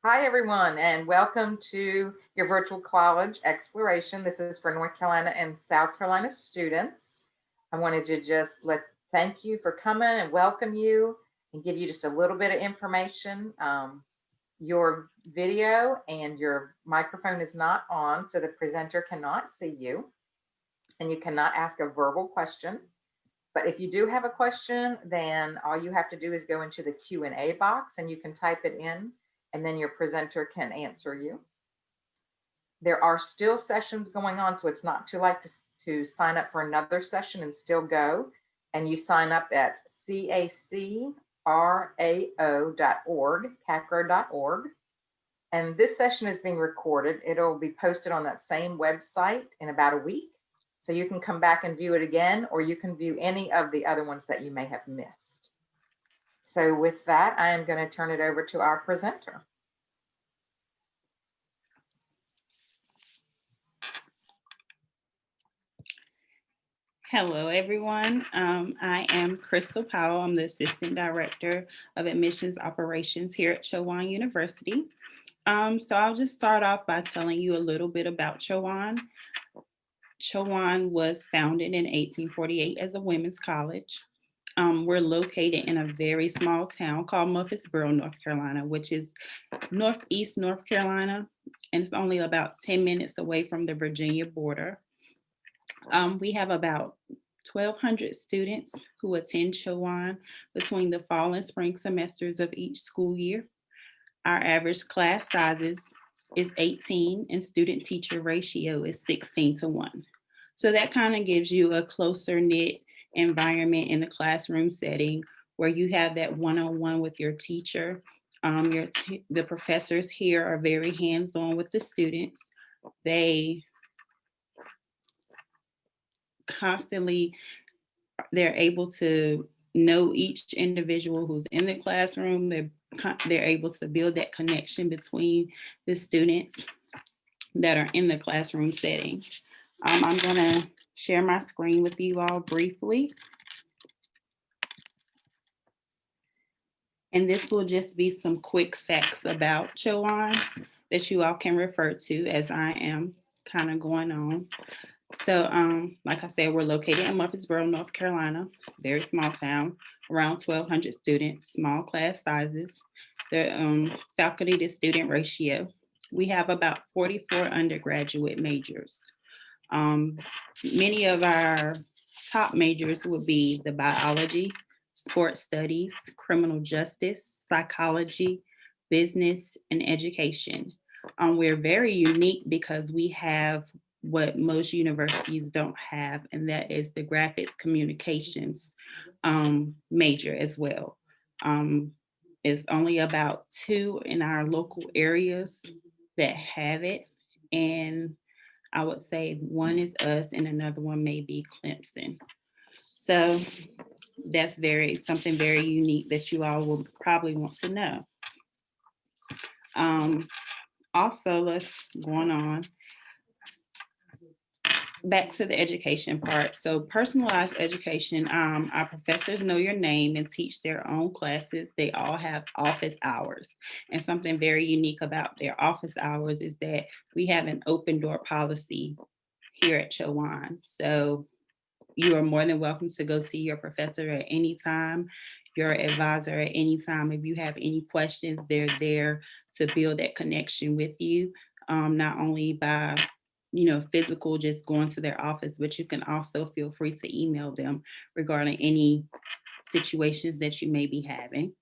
Hi, everyone, and welcome to your virtual college exploration. This is for North Carolina and South Carolina students. I wanted to just thank you for coming and welcome you and give you just a little bit of information. Your video and your microphone is not on, so the presenter cannot see you, and you cannot ask a verbal question. But if you do have a question, then all you have to do is go into the Q&A box and you can type it in, and then your presenter can answer you. There are still sessions going on, so it's not too late to sign up for another session and still go. And you sign up at CACRAO.org, CACRAO.org. And this session is being recorded. It'll be posted on that same website in about a week. So you can come back and view it again, or you can view any of the other ones that you may have missed. So with that, I am going to turn it over to our presenter. Hello, everyone. I am Crystal Powell. I'm the Assistant Director of Admissions Operations here at Chowan University. So I'll just start off by telling you a little bit about Chowan. Chowan was founded in 1848 as a women's college. We're located in a very small town called Murfreesboro, North Carolina, which is northeast North Carolina, and it's only about 10 minutes away from the Virginia border. We have about 1,200 students who attend Chowan between the fall and spring semesters of each school year. Our average class sizes is 18 and student teacher ratio is 16:1. So that kind of gives you a closer knit environment in the classroom setting where you have that one-on-one with your teacher. The professors here are very hands-on with the students. They're able to know each individual who's in the classroom. They're able to build that connection between the students that are in the classroom setting. I'm going to share my screen with you all briefly. And this will just be some quick facts about Chowan that you all can refer to as I am kind of going on. So, like I said, we're located in Murfreesboro, North Carolina, very small town, around 1,200 students, small class sizes. The faculty to student ratio, we have about 44 undergraduate majors. Many of our top majors would be the biology, sports studies, criminal justice, psychology, business, and education. We're very unique because we have what most universities don't have, and that is the graphics communications major as well. It's only about 2 in our local areas that have it, and I would say one is us and another one may be Clemson. So that's something very unique that you all will probably want to know. Also, let's going on back to the education part. So personalized education, our professors know your name and teach their own classes. They all have office hours. And something very unique about their office hours is that we have an open door policy here at Chowan. So you are more than welcome to go see your professor at any time, your advisor at any time. If you have any questions, they're there to build that connection with you, not only by physical, just going to their office, but you can also feel free to email them regarding any situations that you may be having.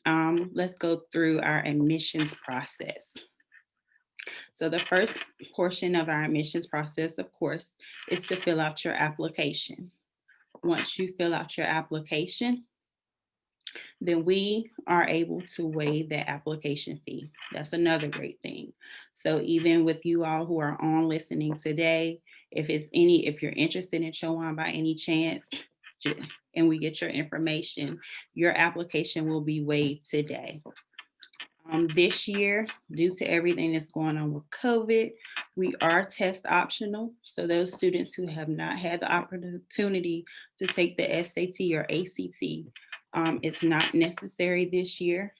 Let's go through our admissions process. So the first portion of our admissions process, of course, is to fill out your application. Once you fill out your application, then we are able to waive that application fee. That's another great thing. So even with you all who are on listening today, if you're interested in Chowan by any chance, and we get your information, your application will be waived today. This year, due to everything that's going on with COVID, we are test optional. So those students who have not had the opportunity to take the SAT or ACT, it's not necessary this year.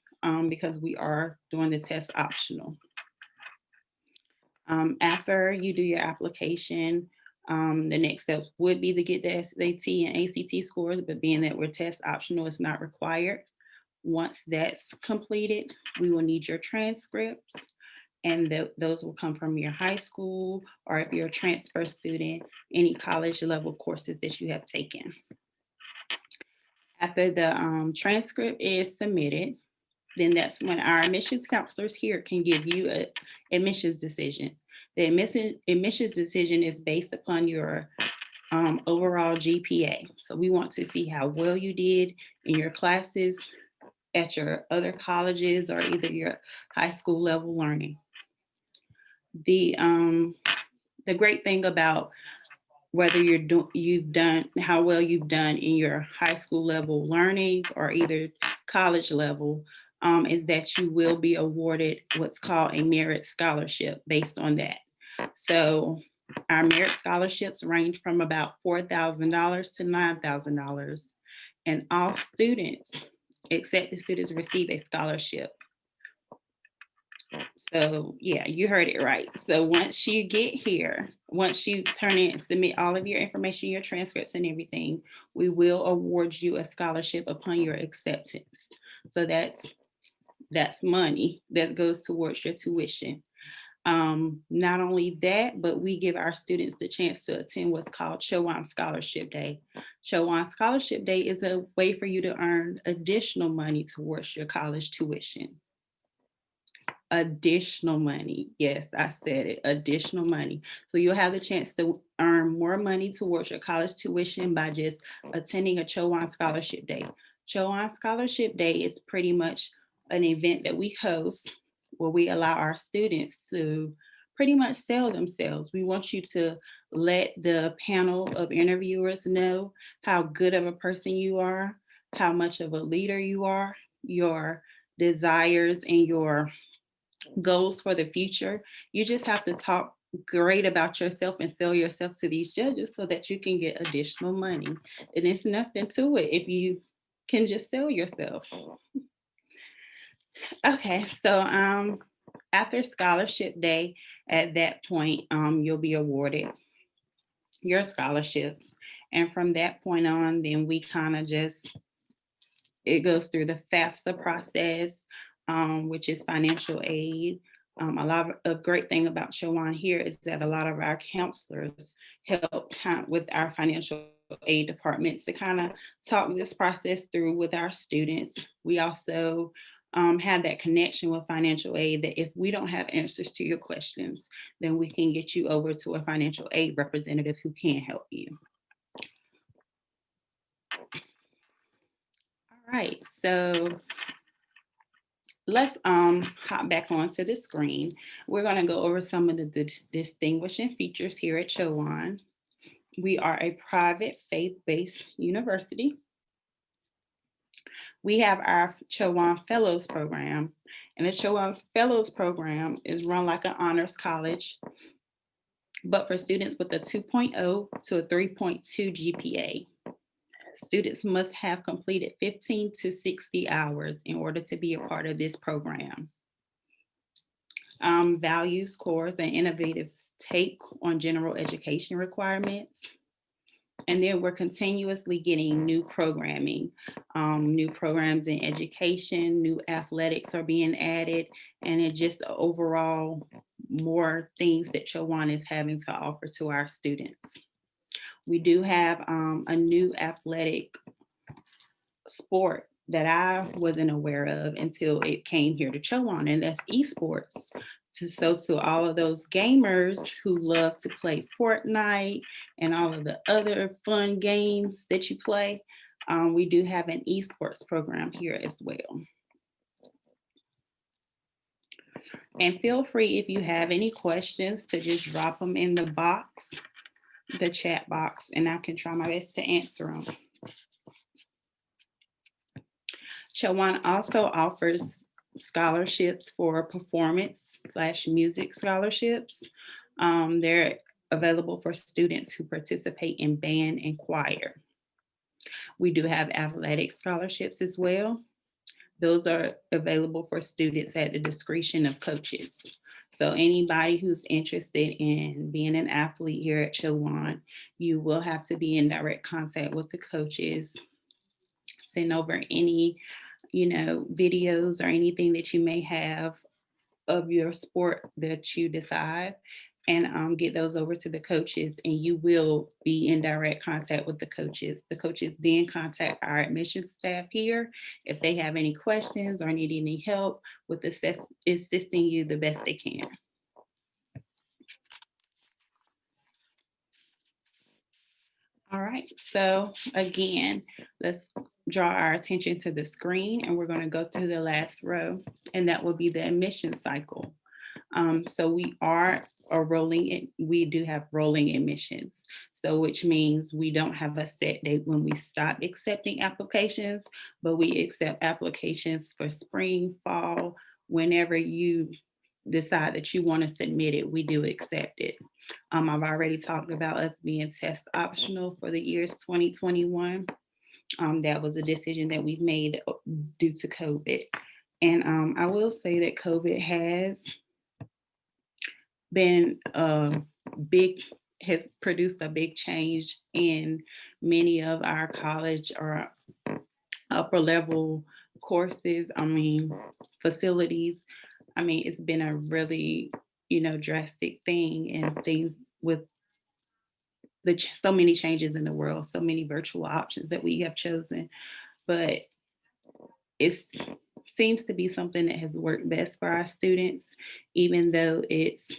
because we are doing the test optional. After you do your application, the next steps would be to get the SAT and ACT scores, but being that we're test optional, it's not required. Once that's completed, we will need your transcripts, and those will come from your high school, or if you're a transfer student, any college level courses that you have taken. After the transcript is submitted, then that's when our admissions counselors here can give you a admissions decision. The admissions decision is based upon your overall GPA. So we want to see how well you did in your classes at your other colleges or either your high school level learning. The great thing about whether you've done how well you've done in your high school level learning or either college level, is that you will be awarded what's called a merit scholarship based on that. So our merit scholarships range from about $4,000 to $9,000, and all students, accepted students, receive a scholarship. So yeah, you heard it right. So once you get here, once you turn in and submit all of your information, your transcripts and everything, we will award you a scholarship upon your acceptance. So that's money that goes towards your tuition. Not only that, but we give our students the chance to attend what's called Chowan Scholarship Day. Chowan Scholarship Day is a way for you to earn additional money towards your college tuition. Additional money. Yes, I said it, additional money. So you'll have the chance to earn more money towards your college tuition by just attending a Chowan Scholarship Day. Chowan Scholarship Day is pretty much an event that we host where we allow our students to pretty much sell themselves. We want you to let the panel of interviewers know how good of a person you are, how much of a leader you are, your desires and your goals for the future. You just have to talk great about yourself and sell yourself to these judges so that you can get additional money. And it's nothing to it if you can just sell yourself. Okay, so after scholarship day, at that point, you'll be awarded your scholarships. And from that point on, then we kind of just it goes through the FAFSA process, which is financial aid. A lot of a great thing about Chowan here is that a lot of our counselors help with our financial aid departments to kind of talk this process through with our students. We also have that connection with financial aid that if we don't have answers to your questions, then we can get you over to a financial aid representative who can help you. All right, so let's hop back onto the screen. We're going to go over some of the distinguishing features here at Chowan. We are a private faith-based university. We have our Chowan Fellows program, and the Chowan Fellows program is run like an honors college, but for students with a 2.0 to a 3.2 GPA. Students must have completed 15 to 60 hours in order to be a part of this program. Values, cores, and innovative take on general education requirements. And then we're continuously getting new programming, new programs in education, new athletics are being added, and it just overall more things that Chowan is having to offer to our students. We do have a new athletic sport that I wasn't aware of until it came here to Chowan, and that's esports. So to all of those gamers who love to play Fortnite and all of the other fun games that you play, we do have an esports program here as well. And feel free if you have any questions to just drop them in the box, the chat box, and I can try my best to answer them. Chowan also offers scholarships for performance/music scholarships. They're available for students who participate in band and choir. We do have athletic scholarships as well. Those are available for students at the discretion of coaches. So anybody who's interested in being an athlete here at Chowan, you will have to be in direct contact with the coaches, send over any, videos or anything that you may have of your sport that you decide, and get those over to the coaches, and you will be in direct contact with the coaches. The coaches then contact our admissions staff here if they have any questions or need any help with assisting you the best they can. All right, so again, let's draw our attention to the screen, and we're going to go to the last row, and that will be the admission cycle. So we are we do have rolling admissions. So which means we don't have a set date when we stop accepting applications, but we accept applications for spring, fall, whenever you decide that you want to submit it, we do accept it. I've already talked about us being test optional for the years 2021. That was a decision that we've made due to COVID. And I will say that COVID has been big has produced a big change in many of our college or upper level courses. I mean, facilities. I mean, it's been a really, drastic thing, and things with so many changes in the world, so many virtual options that we have chosen. But it seems to be something that has worked best for our students, even though it's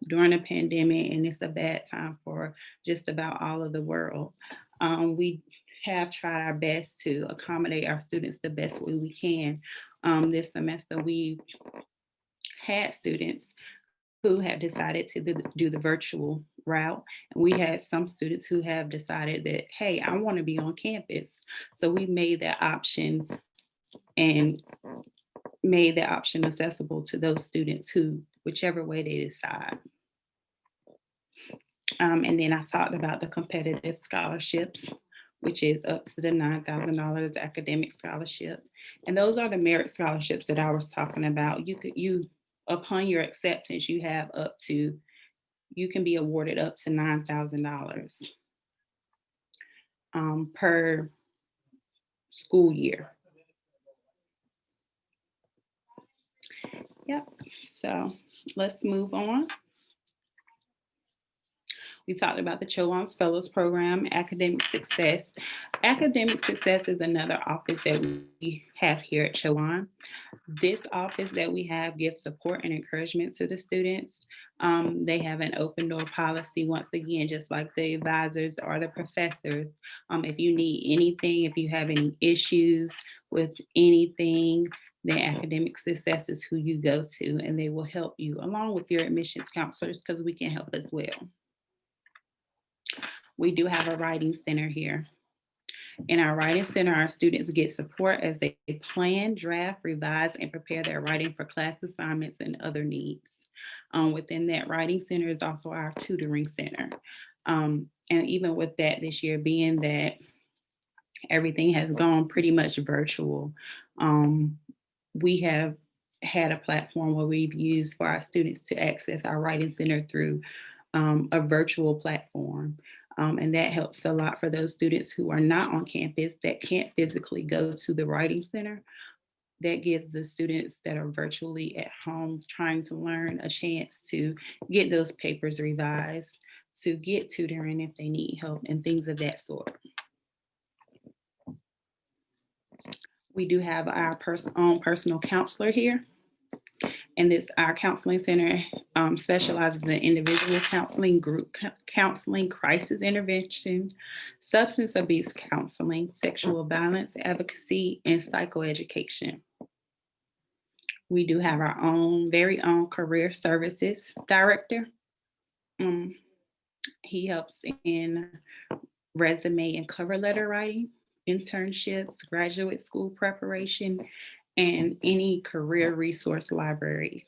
during a pandemic and it's a bad time for just about all of the world. We have tried our best to accommodate our students the best way we can. This semester, we had students who have decided to do the virtual route. And we had some students who have decided that, hey, I want to be on campus. So we made that option and made the option accessible to those students who, whichever way they decide. And then I talked about the competitive scholarships, which is up to the $9,000 academic scholarship. And those are the merit scholarships that I was talking about. Upon your acceptance, you can be awarded up to $9,000 per school year. Yep. So let's move on. We talked about the Chowan's Fellows Program, academic success. Academic success is another office that we have here at Chowan. This office that we have gives support and encouragement to the students. They have an open door policy, once again, just like the advisors or the professors. If you need anything, if you have any issues with anything, then academic success is who you go to, and they will help you along with your admissions counselors because we can help as well. We do have a writing center here. In our writing center, our students get support as they plan, draft, revise, and prepare their writing for class assignments and other needs. Within that writing center is also our tutoring center. And even with that this year, being that everything has gone pretty much virtual, we have had a platform where we've used for our students to access our writing center through a virtual platform. And that helps a lot for those students who are not on campus that can't physically go to the writing center. That gives the students that are virtually at home trying to learn a chance to get those papers revised, to get tutoring if they need help, and things of that sort. We do have our own personal counselor here. And our counseling center specializes in individual counseling, group counseling, crisis intervention, substance abuse counseling, sexual violence advocacy, and psychoeducation. We do have our very own career services director. Um, he helps in resume and cover letter writing, internships, graduate school preparation, and any career resource library.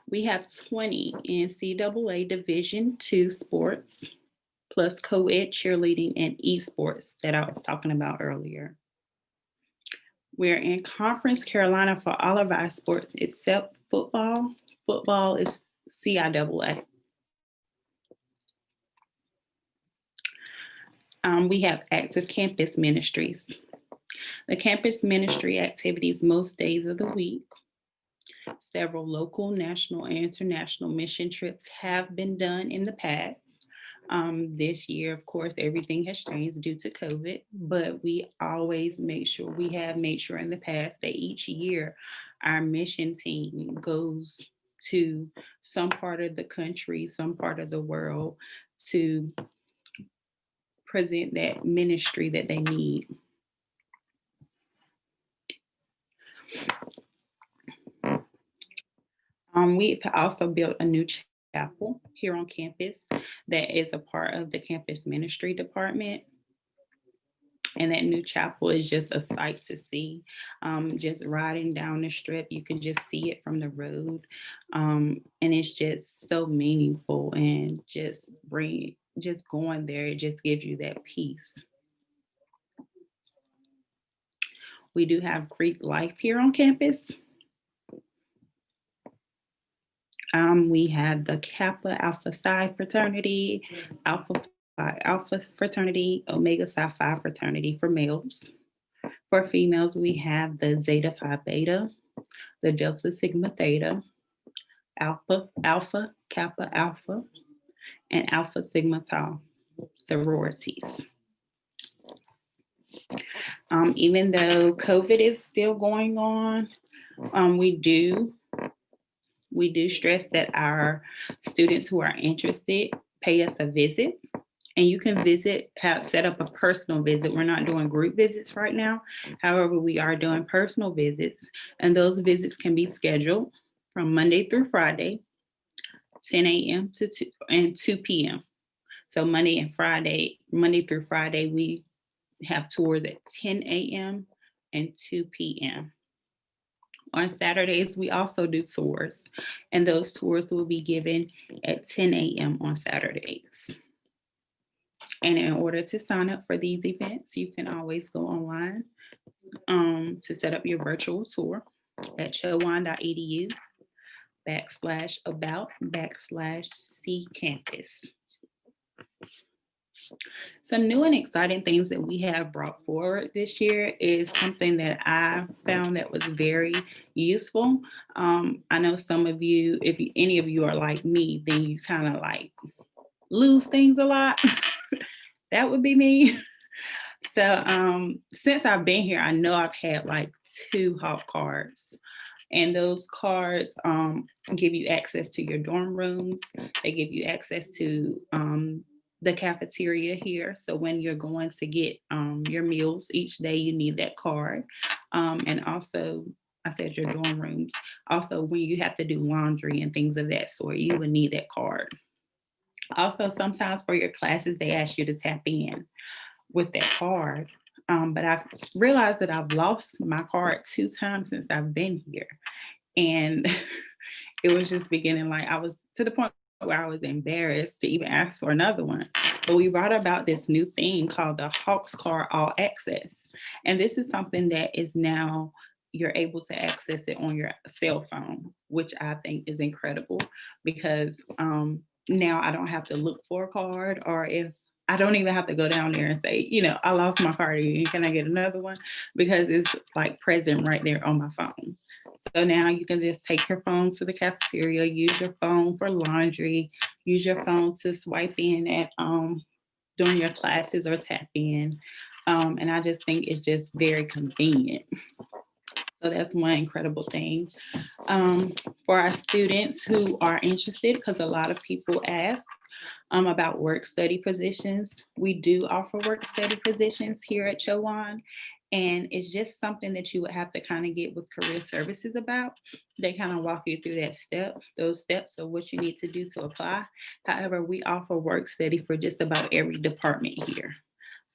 We have 20 NCAA Division II sports plus co-ed cheerleading and esports that I was talking about earlier. We're in Conference Carolina for all of our sports except football. Football is CIAA. We have active campus ministries. The campus ministry activities most days of the week. Several local, national, and international mission trips have been done in the past. This year, of course, everything has changed due to COVID, but we always make sure we have made sure in the past that each year our mission team goes to some part of the country, some part of the world to present that ministry that they need. We've also built a new chapel here on campus that is a part of the campus ministry department. And that new chapel is just a sight to see. Just riding down the strip, you can just see it from the road. And it's just so meaningful, and just going there, it just gives you that peace. We do have Greek life here on campus. We have the Kappa Alpha Psi fraternity, Alpha Phi Alpha fraternity, Omega Psi Phi fraternity for males. For females, we have the Zeta Phi Beta, the Delta Sigma Theta, Alpha Kappa Alpha, and Alpha Sigma Tau sororities. Even though COVID is still going on, we do stress that our students who are interested pay us a visit. And you can set up a personal visit. We're not doing group visits right now. However, we are doing personal visits, and those visits can be scheduled from Monday through Friday, 10 a.m. to 2 p.m. So Monday through Friday, we have tours at 10 a.m. and 2 p.m. On Saturdays, we also do tours, and those tours will be given at 10 a.m. on Saturdays. And in order to sign up for these events, you can always go online to set up your virtual tour at chowan.edu/about/C-campus. Some new and exciting things that we have brought forward this year is something that I found that was very useful. I know some of you, if any of you are like me, then you kind of like lose things a lot. That would be me. So since I've been here, I know I've had like 2 HALT cards. And those cards give you access to your dorm rooms. They give you access to the cafeteria here. So when you're going to get your meals each day, you need that card. And also, I said your dorm rooms. Also, when you have to do laundry and things of that sort, you would need that card. Also, sometimes for your classes, they ask you to tap in with that card. But I've realized that I've lost my card 2 times since I've been here. And it was just beginning, like I was to the point where I was embarrassed to even ask for another one. But we brought about this new thing called the Hawks Card All Access. And this is something that is now you're able to access it on your cell phone, which I think is incredible because now I don't have to look for a card, or if I don't even have to go down there and say, I lost my card. Can I get another one? Because it's like present right there on my phone. So now you can just take your phone to the cafeteria, use your phone for laundry, use your phone to swipe in at during your classes or tap in. And I just think it's just very convenient. So that's one incredible thing. For our students who are interested, because a lot of people ask about work study positions, we do offer work study positions here at Chowan. And it's just something that you would have to kind of get with career services about. They kind of walk you through those steps of what you need to do to apply. However, we offer work study for just about every department here.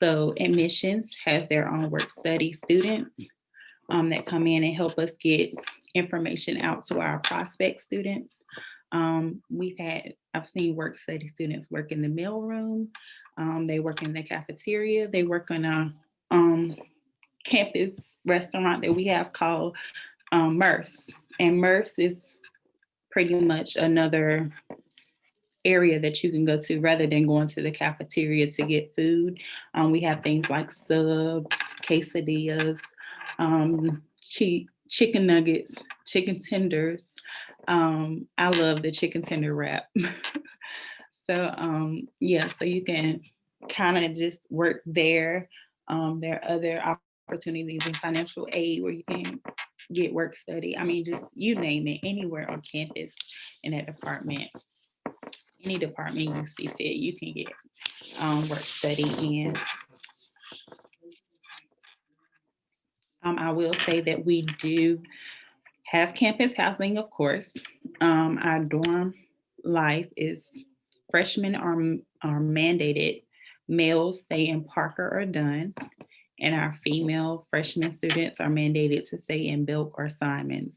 So admissions has their own work study students that come in and help us get information out to our prospect students. I've seen work study students work in the mailroom. They work in the cafeteria. They work in a campus restaurant that we have called Murph's. And Murph's is pretty much another area that you can go to rather than going to the cafeteria to get food. We have things like subs, quesadillas, chicken nuggets, chicken tenders. I love the chicken tender wrap. Yeah, so you can kind of just work there. There are other opportunities in financial aid where you can get work study. I mean, just you name it, anywhere on campus in that department, any department you see fit, you can get work study in. I will say that we do have campus housing, of course. Our dorm life is freshmen are mandated males stay in Parker or Dunn, and our female freshman students are mandated to stay in Belk or Simons.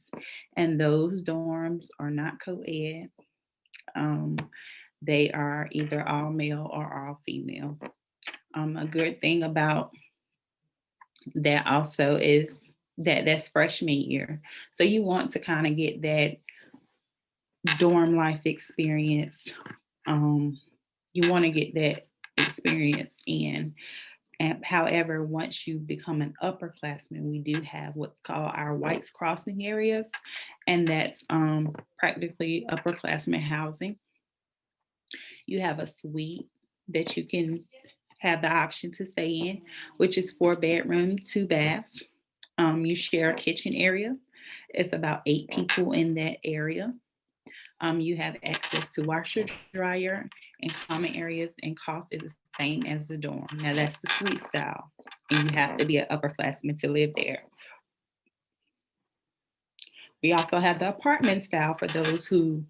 And those dorms are not co-ed. Um, they are either all male or all female. A good thing about that also is that that's freshman year. So you want to kind of get that dorm life experience. You want to get that experience in. And however, once you become an upperclassman, we do have what's called our Whites Crossing areas, and that's practically upperclassman housing. You have a suite that you can have the option to stay in, which is 4 bedroom, 2 baths. You share a kitchen area. It's about 8 people in that area. You have access to washer, dryer, and common areas, and cost is the same as the dorm. Now that's the suite style, and you have to be an upperclassman to live there. We also have the apartment style for those who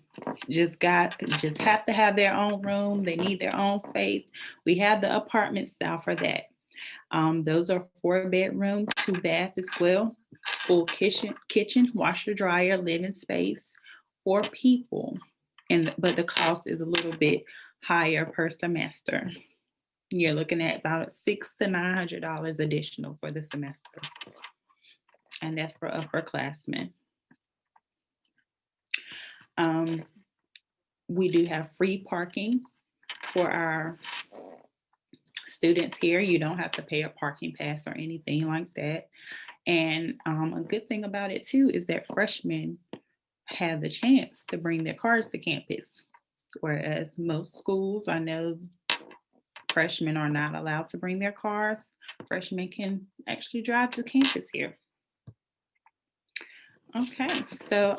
just have to have their own room. They need their own space. We have the apartment style for that. Those are 4 bedroom, 2 bath as well. Full kitchen, washer, dryer, living space, 4 people. But the cost is a little bit higher per semester. You're looking at about $600 to $900 additional for the semester, and that's for upperclassmen. We do have free parking for our students here. You don't have to pay a parking pass or anything like that. And a good thing about it too is that freshmen have the chance to bring their cars to campus, whereas most schools, I know freshmen are not allowed to bring their cars. Freshmen can actually drive to campus here. Okay, so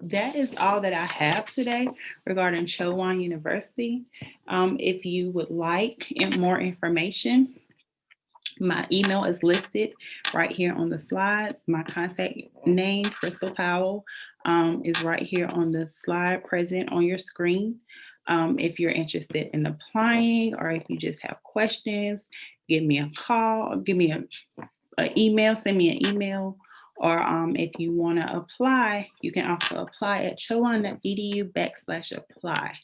that is all that I have today regarding Chowan University. If you would like more information, my email is listed right here on the slides. My contact name, Crystal Powell, is right here on the slide present on your screen. If you're interested in applying, or if you just have questions, give me a call, give me an email, send me an email. Or if you want to apply, you can also apply at chowan.edu/apply.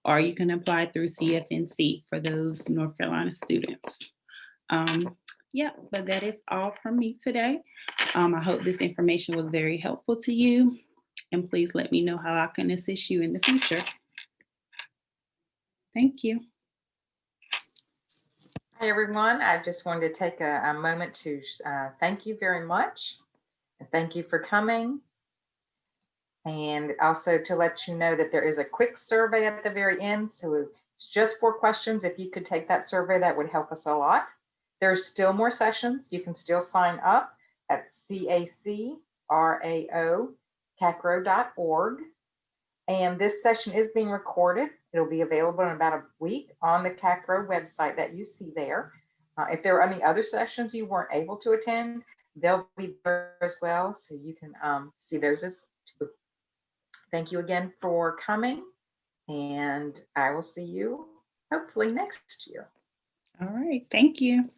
Or you can apply through CFNC for those North Carolina students. Yeah, but that is all from me today. I hope this information was very helpful to you. And please let me know how I can assist you in the future. Thank you. Hi, everyone. I just wanted to take a moment to thank you very much. And thank you for coming. And also to let you know that there is a quick survey at the very end. So it's just 4 questions. If you could take that survey, that would help us a lot. There's still more sessions. You can still sign up at CACRAO.org. And this session is being recorded. It'll be available in about a week on the CACRAO website that you see there. If there are any other sessions you weren't able to attend, they'll be there as well. So you can see those as too. Thank you again for coming, and I will see you hopefully next year. All right. Thank you.